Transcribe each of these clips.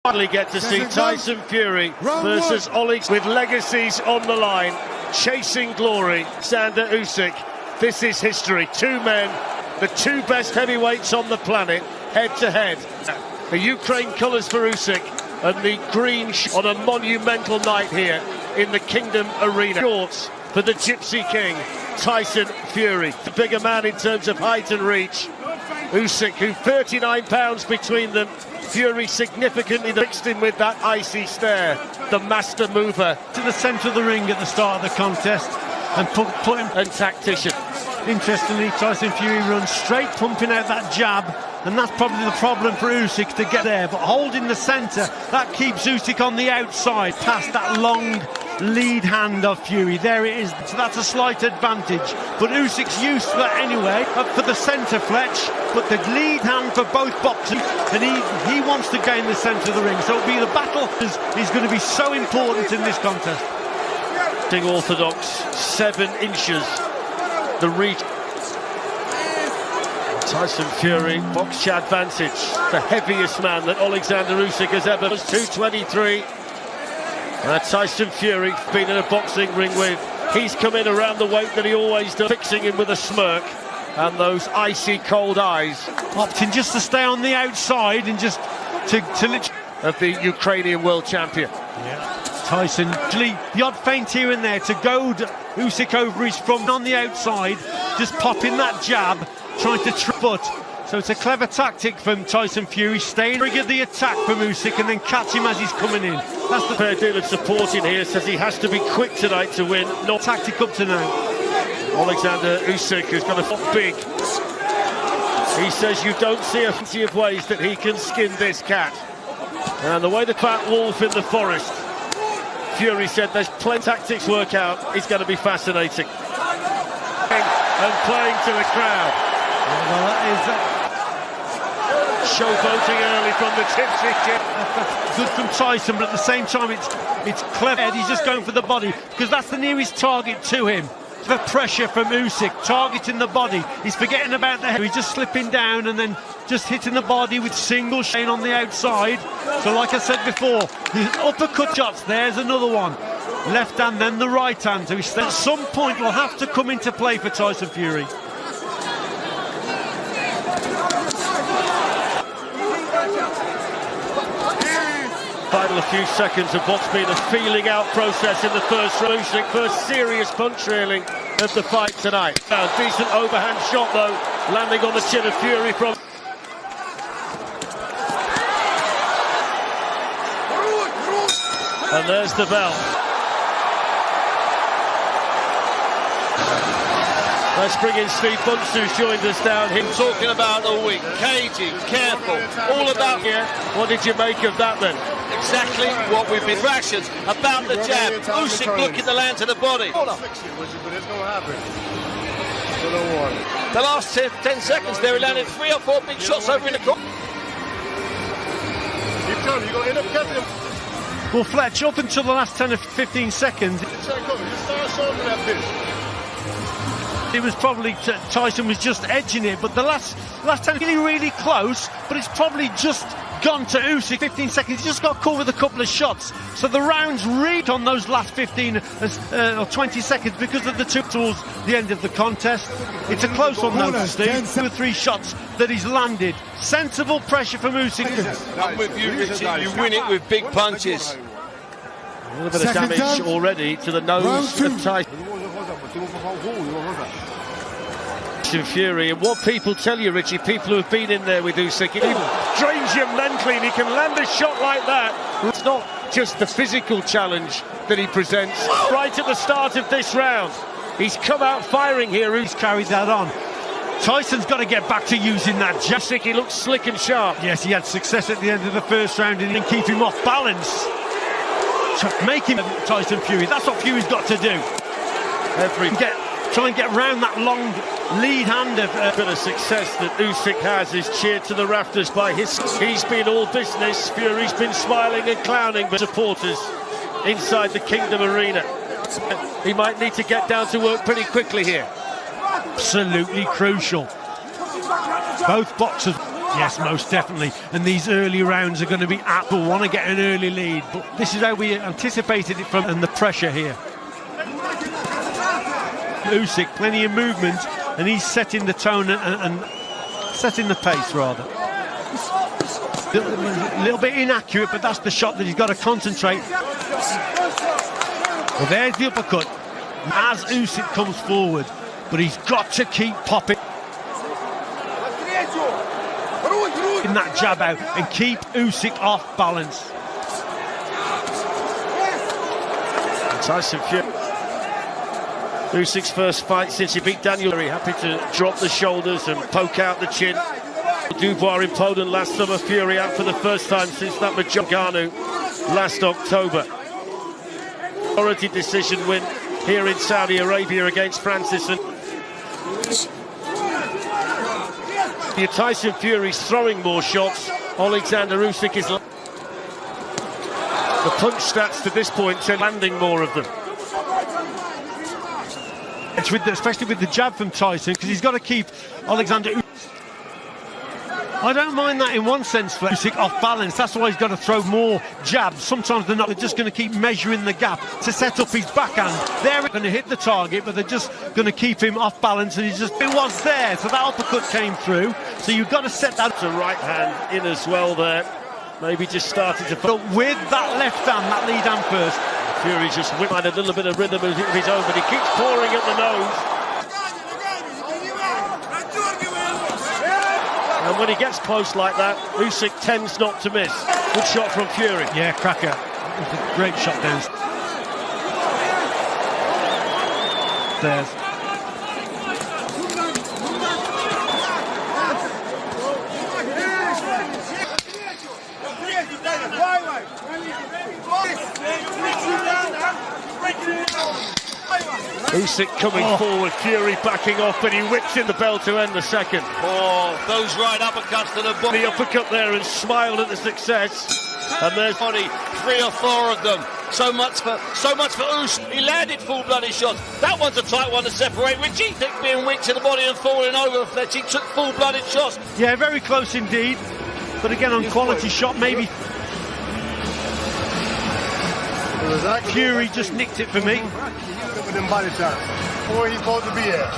Finally get to see Tyson Fury versus Oleg with legacies on the line, chasing glory. Alexander Usyk, this is history. Two men, the two best heavyweights on the planet, head to head. The Ukraine colours for Usyk and the green on a monumental night here in the Kingdom Arena. Shorts for the Gypsy King, Tyson Fury. The bigger man in terms of height and reach. Usyk, who 39 pounds between them. Fury significantly mixed in with that icy stare. The master mover. To the centre of the ring at the start of the contest and put him... And tactician. Interestingly, Tyson Fury runs straight, pumping out that jab, and that's probably the problem for Usyk to get there. But holding the centre, that keeps Usyk on the outside, past that long lead hand of Fury. There it is. So that's a slight advantage. But Usyk's used to that anyway. Up for the centre, Fletch. But the lead hand for both boxers, and he wants to gain the centre of the ring. So it'll be the battle is going to be so important in this contest. Orthodox, 7 inches. The reach. Tyson Fury, box advantage. The heaviest man that Alexander Usyk has ever. 223. Tyson Fury been in a boxing ring with. He's come in around the weight that he always does, fixing him with a smirk and those icy cold eyes. Opting just to stay on the outside and just to of the Ukrainian world champion. Yeah. Tyson, the odd feint here and there to goad Usyk over his front on the outside, just popping that jab, trying to foot. So it's a clever tactic from Tyson Fury, staying trigger the attack from Usyk and then catch him as he's coming in. That's the fair deal of support in here, says he has to be quick tonight to win. Not tactic up to now. Alexander Usyk, who's got a foot big. He says you don't see a fancy of ways that he can skin this cat. And the way the fat wolf in the forest, Fury said there's plenty of tactics work out. It's going to be fascinating. And playing to the crowd. Well, that is showboating early from the Gypsy King. That's good from Tyson, but at the same time it's clever. He's just going for the body because that's the nearest target to him. The pressure from Usyk, targeting the body. He's forgetting about the head. He's just slipping down and then just hitting the body with single chain on the outside. So like I said before, the uppercut shots, there's another one. Left hand, then the right hand. So at some point will have to come into play for Tyson Fury. Final few seconds of what's been a feeling out process in the first round. First serious punch really of the fight tonight. Now, decent overhand shot though, landing on the chin of Fury from... And there's the bell. Let's bring in Steve Bunce, who's joined us down here. Talking about all week, cagey, careful, all about here. What did you make of that then? Exactly what we've been fractions about the jab. Usyk looking to land to the body. The last 10 seconds there, he landed 3 or 4 big shots over in the corner. Well, Fletch, up until the last 10 or 15 seconds, it was probably Tyson was just edging it, but the last 10 really close, but it's probably just gone to Usyk. 15 seconds, he just got caught with a couple of shots. So the rounds read on those last 15 or 20 seconds because of the two towards the end of the contest. It's a close one though, Steve. 2 or 3 shots that he's landed. Sensible pressure from Usyk. I'm with you, Richie. You win it with big punches. A little bit of damage already to the nose of Tyson Fury. And what people tell you, Richie, people who have been in there with Usyk, he drains you mentally and he can land a shot like that. It's not just the physical challenge that he presents. Right at the start of this round, he's come out firing here. He's carried that on. Tyson's got to get back to using that jab. He looks slick and sharp. Yes, he had success at the end of the first round and keep him off balance. Make him Tyson Fury. That's what Fury's got to do. Try and get round that long lead hand of bit of success that Usyk has is cheered to the rafters by his. He's been all business. Fury's been smiling and clowning, but supporters inside the Kingdom Arena. He might need to get down to work pretty quickly here. Absolutely crucial. Both boxers Yes, most definitely. And these early rounds are going to be Apple want to get an early lead. But this is how we anticipated it from, and the pressure here. Usyk, plenty of movement, and he's setting the tone and setting the pace, rather. A little bit inaccurate, but that's the shot that he's got to concentrate. Well, there's the uppercut as Usyk comes forward, but he's got to keep popping in that jab out and keep Usyk off balance. Tyson Fury. Usyk's first fight since he beat Daniel. Very happy to drop the shoulders and poke out the chin. Dubois in Poland last summer. Fury out for the first time since that Majorganu last October. Authority decision win here in Saudi Arabia against Francis. And Tyson Fury's throwing more shots. Alexander Usyk is. The punch stats to this point are landing more of them. It's especially with the jab from Tyson, because he's got to keep Alexander. I don't mind that in one sense for Usyk off balance. That's why he's got to throw more jabs. Sometimes they're not. They're just going to keep measuring the gap to set up his backhand. They're going to hit the target, but they're just going to keep him off balance. And it was there, so that uppercut came through. So you've got to set that. To right hand in as well there. Maybe just started to. But with that left hand, that lead hand first. Fury just whipped a little bit of rhythm of his own, but he keeps pouring at the nose. And when he gets close like that, Usyk tends not to miss. Good shot from Fury. Yeah, cracker. Great shot down. There's. Usyk coming forward, Fury backing off, but he whips in the bell to end the second. Oh, those right uppercuts to the body. The uppercut there and smiled at the success. And there's body, 3 or 4 of them. So much for Usyk. He landed full-blooded shots. That one's a tight one to separate. Richie being weak to the body and falling over. Fletching took full-blooded shots. Yeah, very close indeed. But again, on quality shot, maybe. Fury just nicked it for me. Body time. Where he's supposed to be at.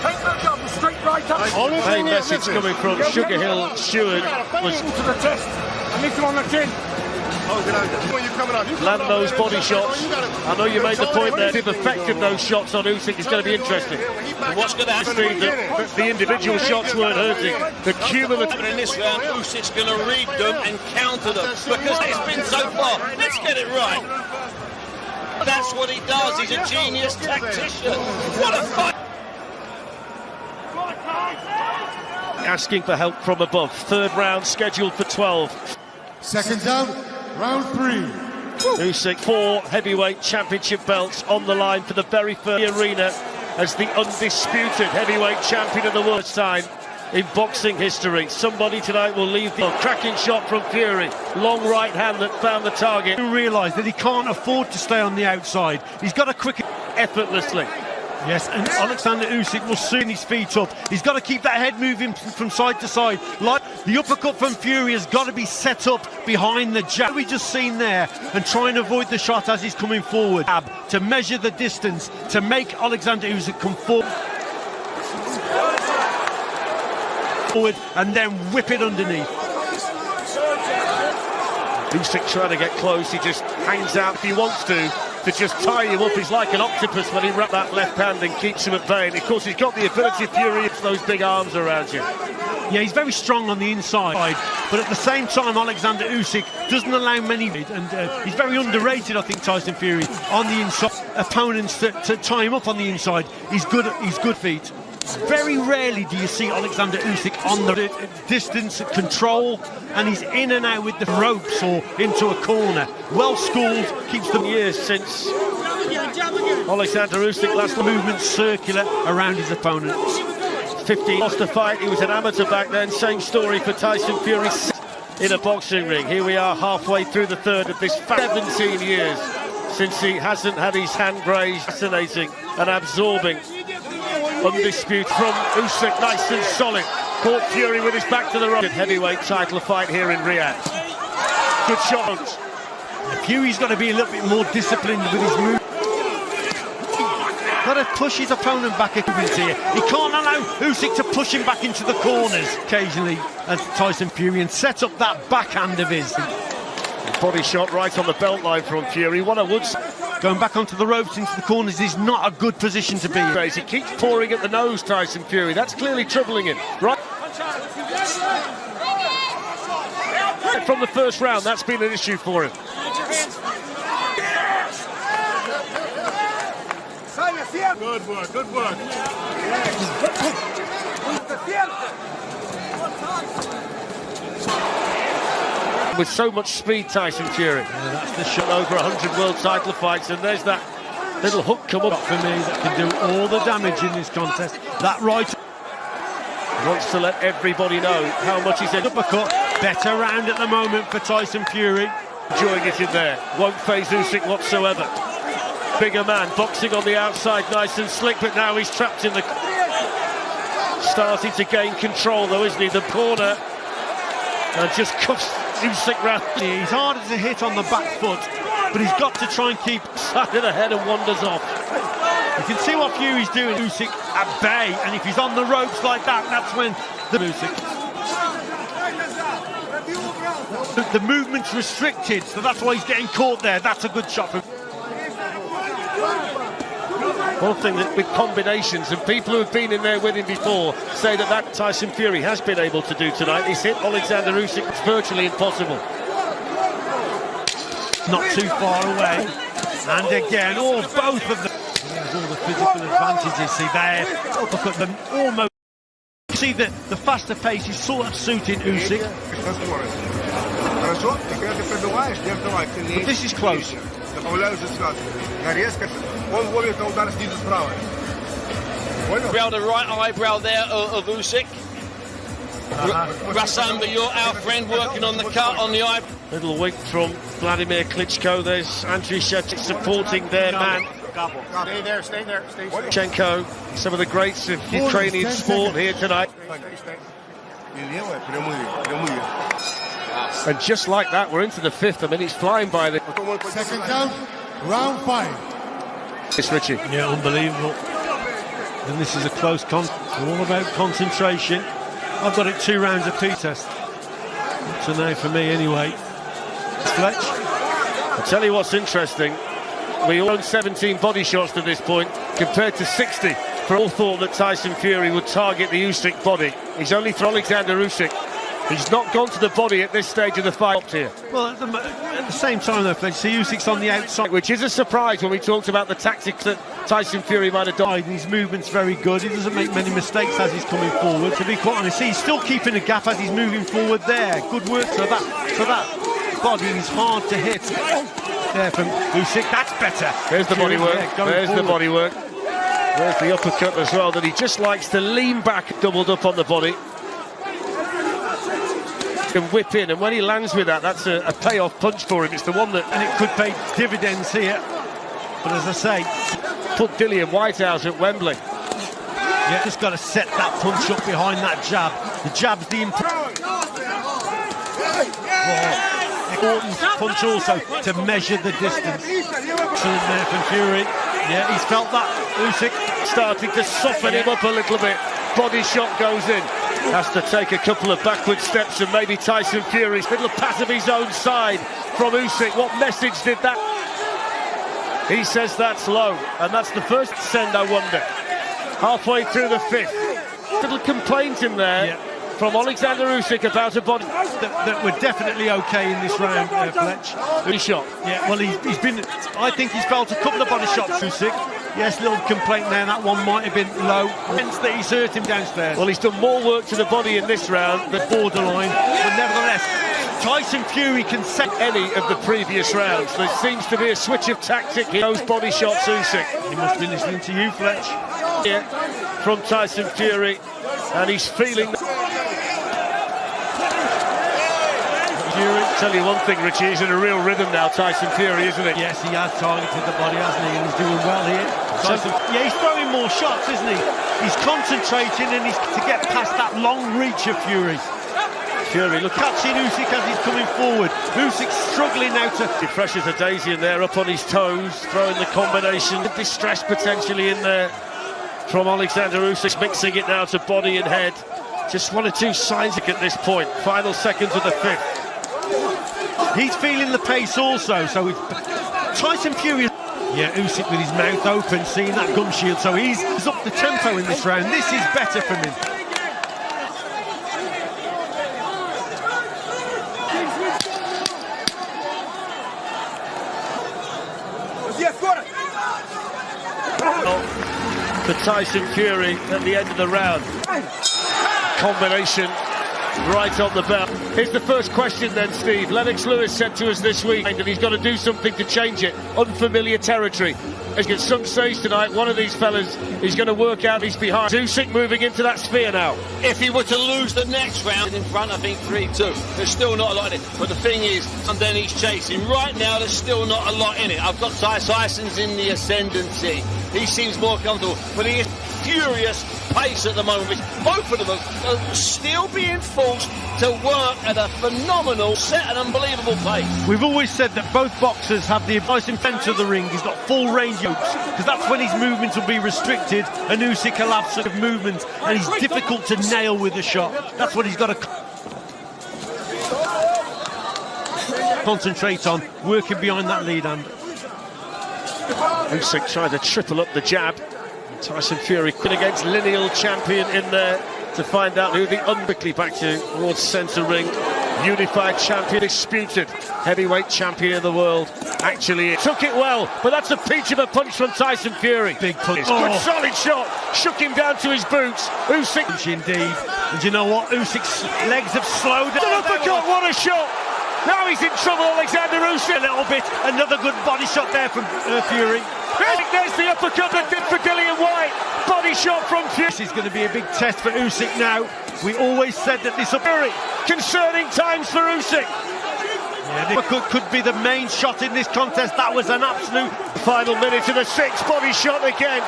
Take that jump straight right up. a message coming from Sugar Hill Stewart was to the chest. I need him on the chin. land those body shots. I know you made the point there. If effective those shots on Usyk is going to be interesting. What's going to happen? The individual shots weren't hurting. The cumulative in this round, Usyk's going to read them and counter them because it's been so far. Let's get it right. That's what he does. He's a genius tactician. What a fight! asking for help from above. Third round scheduled for 12. Seconds out, round 3. Usyk, 4 heavyweight championship belts on the line for the very first arena as the undisputed heavyweight champion of the world time in boxing history. Somebody tonight will leave the cracking shot from Fury. Long right hand that found the target. You realise that he can't afford to stay on the outside. He's got to quick effortlessly. Yes, and Alexander Usyk will soon his feet up. He's got to keep that head moving from side to side. Like the uppercut from Fury has got to be set up behind the jab we just seen there and try and avoid the shot as he's coming forward. To measure the distance, to make Alexander Usyk come forward and then whip it underneath. Usyk trying to get close, he just hangs out if he wants to just tie him up. He's like an octopus when he wraps that left hand and keeps him at bay. And of course he's got the ability, Fury, it's those big arms around you. Yeah, he's very strong on the inside, but at the same time Alexander Usyk doesn't allow many, and he's very underrated, I think, Tyson Fury, on the inside. Opponents to tie him up on the inside. He's good feet. Very rarely do you see Alexander Usyk on the distance control, and he's in and out with the ropes or into a corner. Well schooled, keeps them years since Alexander Usyk last movement circular around his opponent. 15 lost a fight. He was an amateur back then. Same story for Tyson Fury in a boxing ring. Here we are halfway through the third of this 17 years since he hasn't had his hand grazed. Fascinating and absorbing. Undisputed from Usyk, nice and solid. Caught Fury with his back to the road. Heavyweight title fight here in Riyadh. Good shot. Fury's got to be a little bit more disciplined with his move. Got to push his opponent back here. He can't allow Usyk to push him back into the corners occasionally as Tyson Fury and set up that backhand of his. Body shot right on the belt line from Fury. What I would say, going back onto the ropes into the corners is not a good position to be in. He keeps pouring at the nose, Tyson Fury. That's clearly troubling him. Right from the first round, that's been an issue for him. Good work, good work. With so much speed, Tyson Fury. Yeah, that's the shot. Over 100 world title fights, and there's that little hook come up for me that can do all the damage in this contest. That right wants to let everybody know how much he's in. Uppercut. Better round at the moment for Tyson Fury. Enjoying it in there. Won't phase Usyk whatsoever. Bigger man, boxing on the outside, nice and slick, but now he's trapped in the... Starting to gain control though, isn't he? The corner. And just cuffs Usyk round. He's harder to hit on the back foot, but he's got to try and keep side of the head and wanders off. You can see what Fury's doing. Usyk at bay, and if he's on the ropes like that, that's when the movement's restricted, so that's why he's getting caught there. That's a good shot from... One thing that with combinations, and people who have been in there with him before say that Tyson Fury has been able to do tonight. He's hit Alexander Usyk. It's virtually impossible. Not too far away, and again, both of them. There's all the physical advantages. See there, look at them almost. See that the faster pace is sort of suiting Usyk. But this is close. Brow the right eyebrow there of Usyk. Rassamba, you're our friend, working on the cut on the eye. Little wink from Vladimir Klitschko. There's Andriy Shevchuk supporting their man. Stay there, stay there, stay there. Chenko, some of the greats of Ukrainian sport here tonight. And just like that, we're into the fifth. I mean, it's flying by. Second count, round 5. It's Richie. Yeah, unbelievable. And this is a close all about concentration. I've got it 2 rounds of P-test. So now for me anyway. Fletch. I'll tell you what's interesting. We all own 17 body shots to this point, compared to 60. For all thought that Tyson Fury would target the Usyk body. He's only for Alexander Usyk. He's not gone to the body at this stage of the fight here. Well, at the same time though, Fletch, so Usyk's on the outside. Which is a surprise when we talked about the tactics that Tyson Fury might have done. His movement's very good. He doesn't make many mistakes as he's coming forward. To be quite honest, he's still keeping a gap as he's moving forward there. Good work. So that body is hard to hit. There from Usyk, that's better. There's the body work. There's forward. the body work. There's the uppercut as well, that he just likes to lean back, doubled up on the body. And whip in, and when he lands with that, that's a payoff punch for him. It's the one that... And it could pay dividends here. But as I say... Put Dillian White out at Wembley. Yeah, just got to set that punch up behind that jab. The jab's the important punch also to measure the distance. Excellent there from Fury. Yeah, he's felt that. Usyk starting to soften him up a little bit. Body shot goes in. Has to take a couple of backward steps, and maybe Tyson Fury's little pass of his own side from Usyk. What message did that? He says that's low, and that's the first send, I wonder. Halfway through the fifth. Little complaint in there from Alexander Usyk about a body that were definitely okay in this round, Fletch. Good shot. Yeah, well, he's been... I think he's felt a couple of body shots, Usyk. Yes, little complaint there. That one might have been low. Hence that he's hurt him downstairs. Well, he's done more work to the body in this round than borderline. But nevertheless, Tyson Fury can set any of the previous rounds. There seems to be a switch of tactic in those body shots, Usyk. He must be listening to you, Fletch. Yeah, from Tyson Fury, and he's feeling... Fury. Tell you one thing, Richie, he's in a real rhythm now, Tyson Fury, isn't he? Yes, he has targeted the body, hasn't he? And he's doing well here. He's throwing more shots, isn't he? He's concentrating and he's to get past that long reach of Fury. Fury, look, catching Usyk as he's coming forward. Usyk's struggling now to... He pressures a daisy in there, up on his toes, throwing the combination. Distress potentially in there from Alexander Usyk, mixing it now to body and head. Just one or two signs at this point. Final seconds of the fifth. He's feeling the pace also, so Tyson Fury... Yeah, Usyk with his mouth open, seeing that gum shield, so he's up the tempo in this round. This is better from him. For Tyson Fury at the end of the round. Combination right on the bell. Here's the first question then, Steve. Lennox Lewis said to us this week that he's got to do something to change it. Unfamiliar territory. At some stage tonight, one of these fellas is going to work out he's behind. Usyk moving into that sphere now. If he were to lose the next round in front, I think 3-2. There's still not a lot in it. But the thing is, and then he's chasing. Right now, there's still not a lot in it. I've got Tyson's in the ascendancy. He seems more comfortable, but he is furious pace at the moment, which both of them are still being forced to work at a phenomenal, set and unbelievable pace. We've always said that both boxers have the advice in centre of the ring. He's got full range hooks, because that's when his movements will be restricted, and Usyk will have sort of movements, and he's difficult to nail with a shot. That's what he's got to concentrate on, working behind that lead hand. Usyk trying to triple up the jab. Tyson Fury against lineal champion in there to find out who the quickly back towards centre ring. Unified champion, disputed heavyweight champion of the world. Actually, it took it well, but that's a peach of a punch from Tyson Fury. Big punch. Good solid shot. Shook him down to his boots. Usyk. Indeed. And you know what? Usyk's legs have slowed down. An uppercut, what a shot. Now he's in trouble, Alexander Usyk. A little bit. Another good body shot there from Fury. There's the uppercut that did for Dillian White. Body shot from Fury. This is going to be a big test for Usyk now. We always said that this Fury. Concerning times for Usyk. Yeah, could be the main shot in this contest. That was an absolute... Final minute of the sixth, body shot again.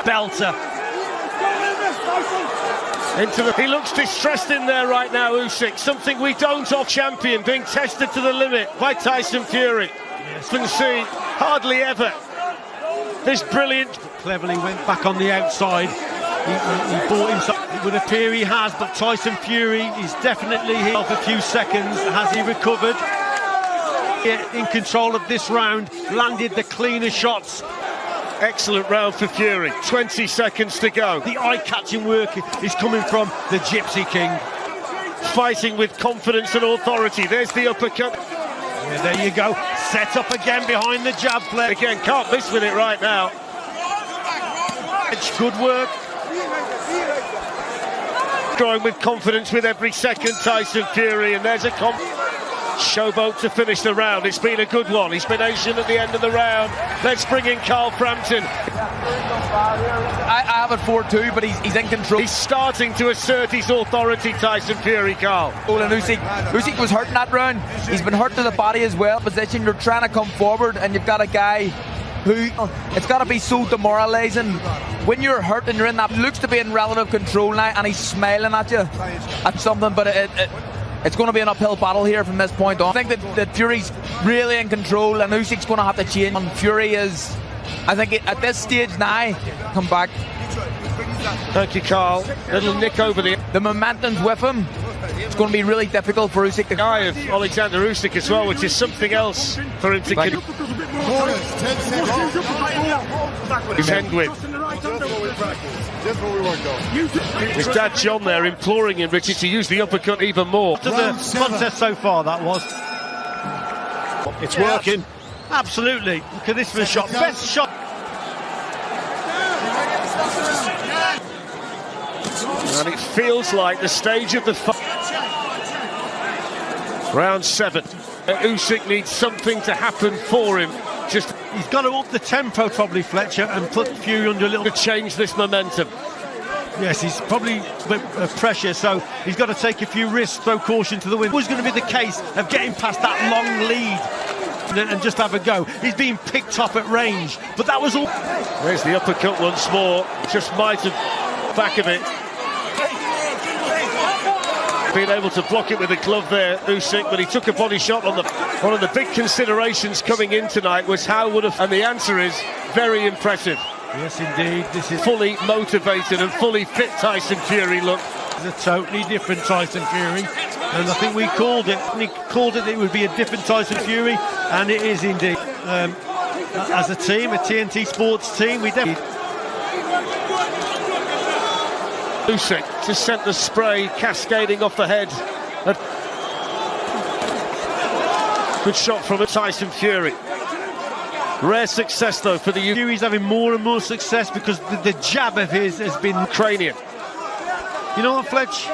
Belter. He looks distressed in there right now, Usyk. Something we don't off champion, being tested to the limit by Tyson Fury. Yes. Can see hardly ever this brilliant. Cleverly went back on the outside. He bought himself. It would appear he has, but Tyson Fury is definitely here. Off a few seconds. Has he recovered? In control of this round, landed the cleaner shots. Excellent round for Fury. 20 seconds to go. The eye-catching work is coming from the Gypsy King. Fighting with confidence and authority. There's the uppercut. Yeah, there you go. Set up again behind the jab play. Again, can't miss with it right now. Good work. Growing with confidence with every second, Tyson Fury, and there's a showboat to finish the round. It's been a good one. He's been Asian at the end of the round. Let's bring in Carl Frampton. I have it 4-2, but he's in control. He's starting to assert his authority, Tyson Fury, Carl. And Usyk was hurting that round. He's been hurt to the body as well. Position, you're trying to come forward, and you've got a guy who, it's got to be so demoralising when you're hurt and you're in that, looks to be in relative control now, and he's smiling at you at something, but it's going to be an uphill battle here from this point on. I think that Fury's really in control, and Usyk's going to have to change. And Fury is, I think, at this stage now, come back. Thank you, Carl. Little nick over the momentum's with him. It's going to be really difficult for Usyk. The guy of Alexander Usyk as well, which is something else for him to get. 10 with. Just what we worked on. His dad John there imploring him, Richie, to use the uppercut even more. To the contest so far, that was. It's working. Absolutely. Look at this for a shot. Best shot. And it feels like the stage of the fight. Round 7. Usyk needs something to happen for him. He's got to up the tempo probably, Fletcher, and put Fury under a little... to change this momentum. Yes, he's probably a bit of pressure, so he's got to take a few risks, throw caution to the wind. It was going to be the case of getting past that long lead and just have a go. He's being picked up at range, but that was all. There's the uppercut once more. Just might have back of it. Being able to block it with a glove there, Usyk, but he took a body shot on the. One of the big considerations coming in tonight was how would have, and the answer is very impressive. Yes, indeed. This is fully motivated and fully fit Tyson Fury look. It's a totally different Tyson Fury, and I think we called it. We called it would be a different Tyson Fury, and it is indeed. As a team, a TNT Sports team, we definitely. Usyk just sent the spray cascading off the head. Good shot from Tyson Fury. Rare success though for the Fury's having more and more success because the jab of his has been cranium. You know what, Fletch?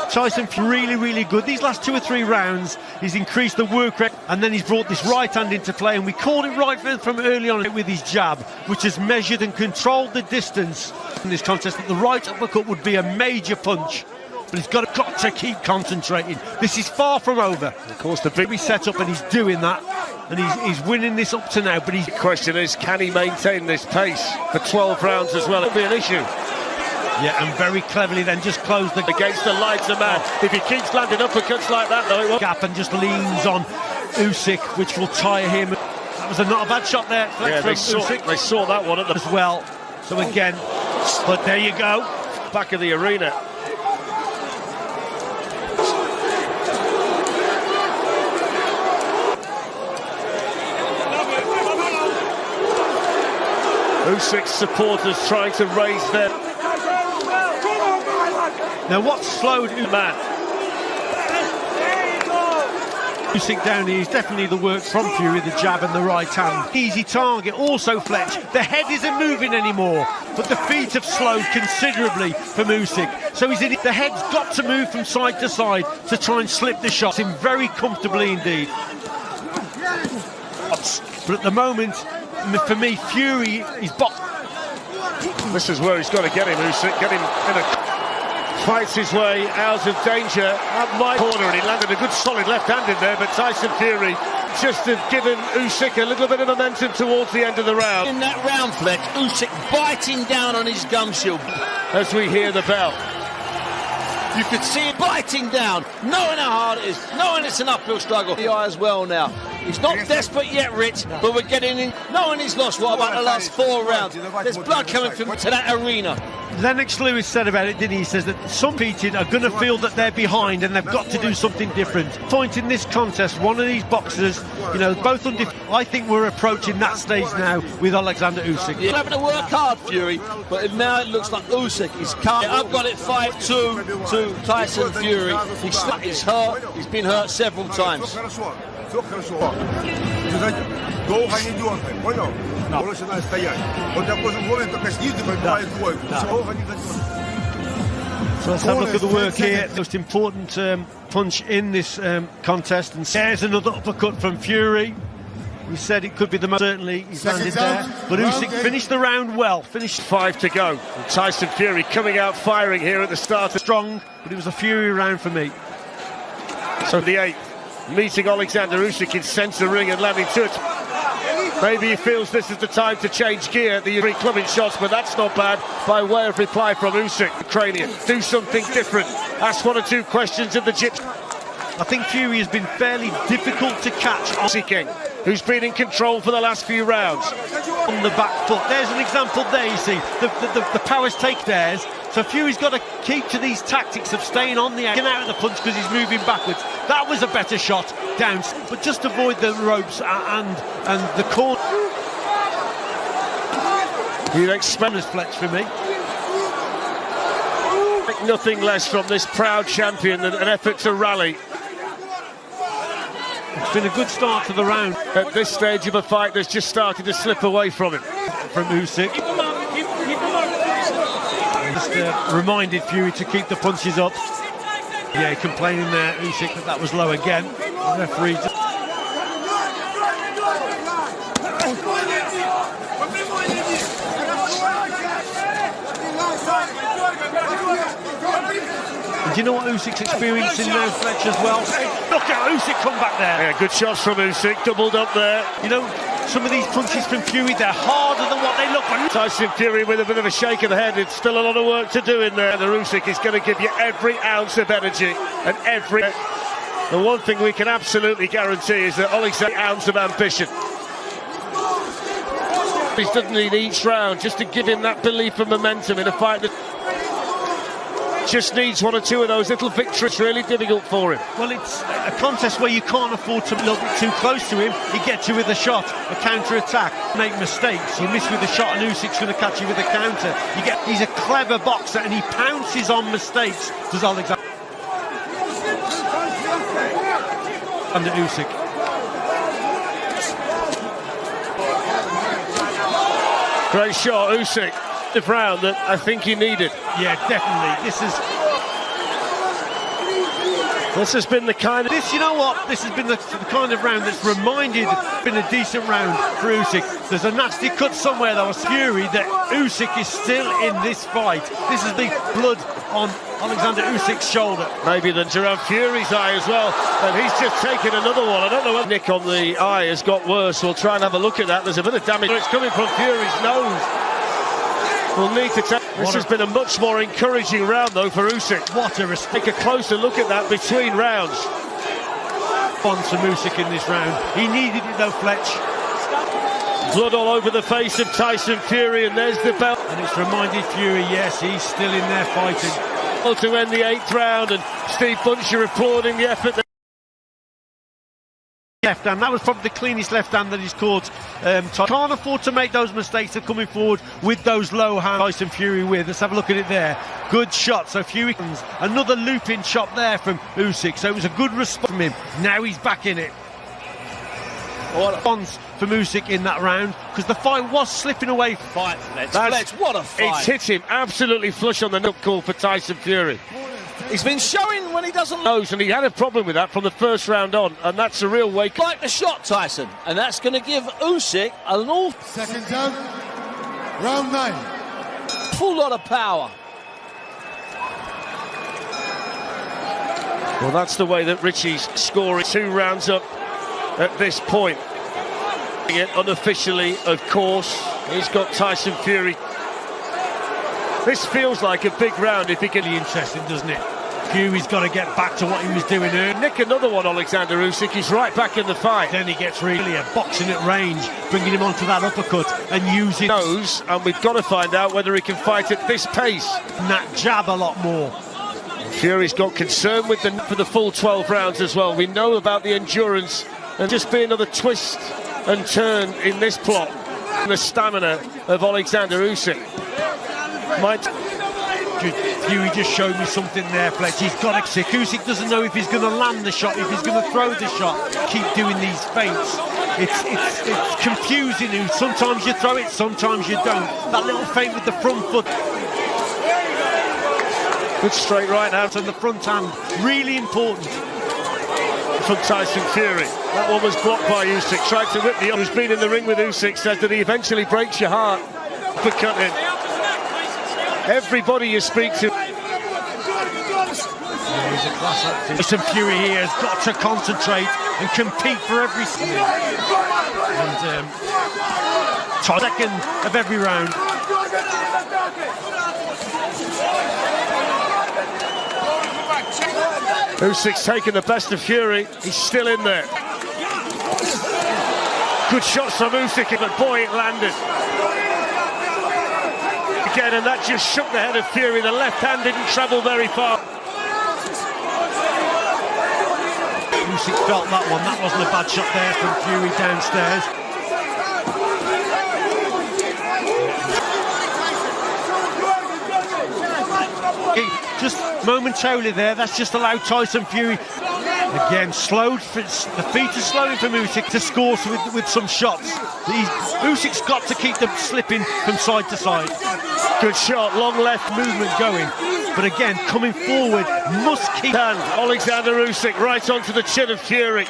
Tyson really, really good. These last 2 or 3 rounds, he's increased the work rate, and then he's brought this right hand into play, and we called it right from early on with his jab, which has measured and controlled the distance in this contest. That the right uppercut would be a major punch, but he's got to keep concentrating. This is far from over. Of course, the big set up, and he's doing that, and he's winning this up to now. But the question is, can he maintain this pace for 12 rounds as well? It'll be an issue. Yeah, and very cleverly then just close the against the lights of man. If he keeps landing uppercuts like that, though, it won't. Gap and just leans on Usyk, which will tire him. That was not a bad shot there. Yeah, they saw that one at the as well. So again, but there you go, back of the arena. Usyk's supporters trying to raise their. Now what's slowed Usyk down here is definitely the work from Fury, the jab and the right hand. Easy target. Also, Fletch, the head isn't moving anymore, but the feet have slowed considerably from Usyk. So the head's got to move from side to side to try and slip the shots in very comfortably indeed. But at the moment, for me, Fury is boxed. This is where he's got to get him, Usyk. Get him in a. Fights his way out of danger at my corner, and he landed a good solid left hand in there, but Tyson Fury just have given Usyk a little bit of momentum towards the end of the round. In that round, Fletch, Usyk biting down on his gum shield. As we hear the bell. You could see him biting down, knowing how hard it is, knowing it's an uphill struggle. The eye as well now. He's not desperate yet, Rich, but we're getting in, knowing he's lost, what about the last 4 rounds? There's blood coming from to that arena. Lennox Lewis said about it, didn't he? He says that some competed are going to feel that they're behind and they've got to do something different. Point in this contest, one of these boxers, you know, both I think we're approaching that stage now with Alexander Usyk. He's having to work hard, Fury, but now it looks like Usyk is coming. I've got it 5-2 to Tyson Fury. He's hurt. He's been hurt several times. So let's have a look at the work here. Most important punch in this contest, and there's another uppercut from Fury. We said it could be the most, certainly he's landed there, but Usyk finished the round well. Finished 5 to go. And Tyson Fury coming out firing here at the start. Strong, but it was a Fury round for me. So the 8th, meeting Alexander Usyk in centre ring and landing 2. Maybe he feels this is the time to change gear. The three clubbing shots, but that's not bad. By way of reply from Usyk, Ukrainian, do something different. Ask 1 or 2 questions of the Gypsy. I think Fury has been fairly difficult to catch. Usyk, who's been in control for the last few rounds. On the back foot, there's an example there, you see. The powers take theirs. So Fury's got to keep to these tactics of staying on the out of the punch because he's moving backwards. That was a better shot down, but just avoid the ropes and the corner. You'd expect this Fletch for me. Nothing less from this proud champion than an effort to rally. It's been a good start to the round. At this stage of a fight that's just started to slip away from him. From Usyk. Just reminded Fury to keep the punches up. Yeah, complaining there, Usyk, that was low again. The referee just... Do you know what Usyk's experiencing now, Fletch, as well? Look at Usyk come back there. Yeah, good shots from Usyk, doubled up there. You know, some of these punches from Fury, they're harder than what they look like. Tyson Fury with a bit of a shake of the head. It's still a lot of work to do in there. The Usyk is going to give you every ounce of energy and every... The one thing we can absolutely guarantee is that Alexander ounce of ambition. He doesn't need each round just to give him that belief and momentum in a fight that just needs one or two of those little victories. Really difficult for him. Well, it's a contest where you can't afford to look too close to him. He gets you with a shot, a counter-attack, make mistakes. You miss with a shot and Usyk's going to catch you with a counter. He's a clever boxer and he pounces on mistakes, does Alexander. Under Usyk. Great shot, Usyk. The round that I think he needed. Yeah, definitely. This has been the kind of... You know what? This has been the kind of round that's been a decent round for Usyk. There's a nasty cut somewhere that was Fury that Usyk is still in this fight. This is the blood on Alexander Usyk's shoulder. Maybe than around Fury's eye as well. And he's just taken another one. I don't know whether nick on the eye has got worse. We'll try and have a look at that. There's a bit of damage. It's coming from Fury's nose. We'll need to take... This has been a much more encouraging round, though, for Usyk. What a respect. Take a closer look at that between rounds. Bonds from Usyk in this round. He needed it, though, Fletch. Blood all over the face of Tyson Fury, and there's the belt. And it's reminded Fury, yes, he's still in there fighting. To end the 8th round, and Steve Buncher applauding the effort. Left hand, that was probably the cleanest left hand that he's caught. Can't afford to make those mistakes of coming forward with those low hands. Tyson Fury with, let's have a look at it there. Good shot, so Fury, another looping shot there from Usyk, so it was a good response from him. Now he's back in it. What a response from Usyk in that round, because the fight was slipping away. Fight, Fletch, what a fight. It's hit him absolutely flush on the nut call for Tyson Fury. He's been showing when he doesn't knows, and he had a problem with that from the first round on, and that's a real wake. Like the shot, Tyson, and that's going to give Usyk an awful... Second down, round 9. Full lot of power. Well, that's the way that Richie's scoring 2 rounds up at this point. It unofficially, of course, he's got Tyson Fury. This feels like a big round if he can... Really interesting, doesn't it? Fury's got to get back to what he was doing earlier. Nick another one, Alexander Usyk. He's right back in the fight. Then he gets really a boxing at range, bringing him onto that uppercut and using... Knows, and we've got to find out whether he can fight at this pace. And that jab a lot more. Fury's got concern with for the full 12 rounds as well. We know about the endurance and just be another twist and turn in this plot. And the stamina of Alexander Usyk. Fury just showed me something there, Fletch. He's got to sick. Usyk doesn't know if he's going to land the shot, if he's going to throw the shot. Keep doing these feints. It's confusing. Sometimes you throw it, sometimes you don't. That little feint with the front foot. Good straight right hand on the front hand. Really important. From Tyson Fury. That one was blocked by Usyk. Tried to whip the other. Who's been in the ring with Usyk says that he eventually breaks your heart. Uppercut in. Everybody you speak to. He's a class actor. Some Fury here has got to concentrate and compete for every second of every round. Usyk's taken the best of Fury. He's still in there. Good shots from Usyk, but boy, it landed. Again, and that just shook the head of Fury. The left hand didn't travel very far. Usyk felt that one. That wasn't a bad shot there from Fury downstairs. Just momentarily there, that's just allowed Tyson Fury. Again, slowed, the feet are slowing from Usyk to score with some shots. Usyk's got to keep them slipping from side to side. Good shot, long left movement going. But again, coming forward, must keep... And Alexander Usyk right onto the chin of Fury.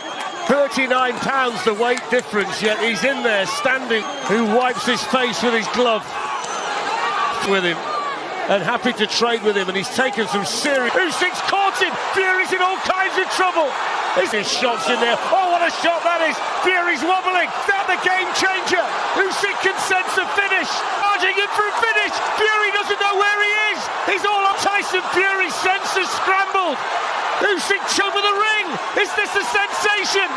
39 pounds the weight difference, yet he's in there standing, who wipes his face with his glove. With him. and happy to trade with him, and he's taken some serious... Usyk's caught him! Fury's in all kinds of trouble! His shots in there. Oh, what a shot that is! Fury's wobbling. Is that the game changer? Usyk can sense a finish. Charging in for a finish. Fury doesn't know where he is. He's all on Tyson Fury's senses scrambled. Usyk over the ring. Is this a sensation?